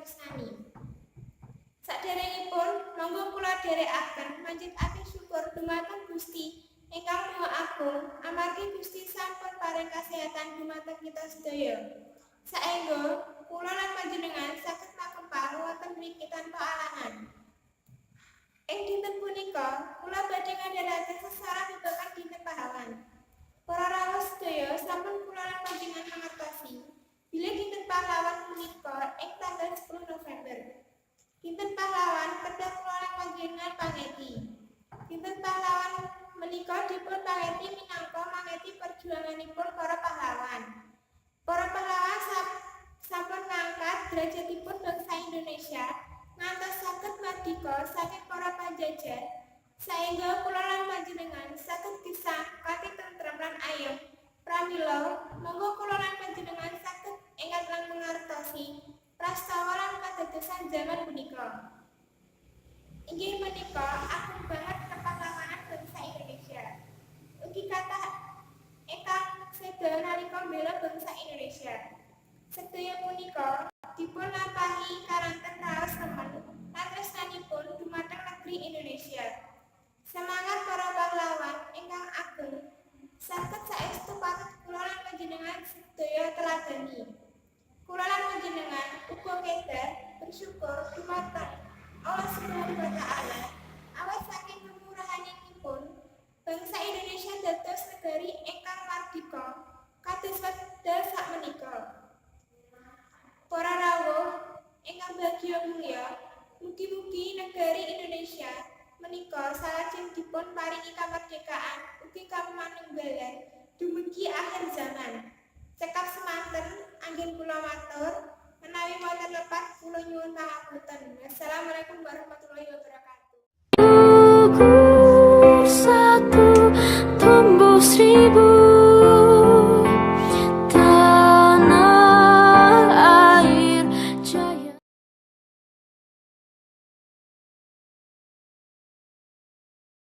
tresnani. Saderengipun monggo kula dherekaken manjitaken syukur dumateng Gusti ingkang Maha Agung amargi Gusti sampun paring kasehatan dumateng kita sedaya. Saengga kula lan panjenengan saged makempal wonten mriki tanpa alangan. Ing dinten punika kula badhe ngandharaken sesarang babagan dinten pahlawan. Para rawuh sedaya sampun kula lan panjenengan mangertosi bilih dinten pahlawan punika ing tanggal 10 November. Dinten pahlawan kedah kula lan panjenengan pangeti. Dinten pahlawan menika dipun pangeti minangka mangeti perjuanganipun para pahlawan. Para pahlawan sampun ngangkat derajatipun bangsa Indonesia ngantos saged mardika saking para panjajah saengga kula lan panjenengan saged gesang kanthi tentrem lan ayem. Pramila monggo kula lan panjenengan saged ingat lan mangertosi prastawa lan kadadosan zaman punika. Inggih menika agung banget kepahlawanan bangsa Indonesia. Ugi kathah ingkang seda nalika mbela bangsa Indonesia. Sedaya punika dipun lampahi karanten raos remen lan tresnanipun dumateng negeri Indonesia. Semangat para pahlawan ingkang ageng saged saestu patut kula lan panjenengan sedaya teladani. Kula lan panjenengan uga kedah bersyukur dumateng Allah Subhanahu wa Ta'ala awit saking kemurahanipun bangsa Indonesia dados negari ingkang mardika kados wekdal sakmenika. Para rawuh ingkang bagya mulya, mugi-mugi negari Indonesia menika salajeng dipun paringi kamardikaan ugi kamanunggalan dumugi akhir zaman. Cekap semanten anggen kula matur menawi wonten lepat kula nyuwun pangapunten. Wassalamualaikum warahmatullahi wabarakatuh. Satu tumbuh 1000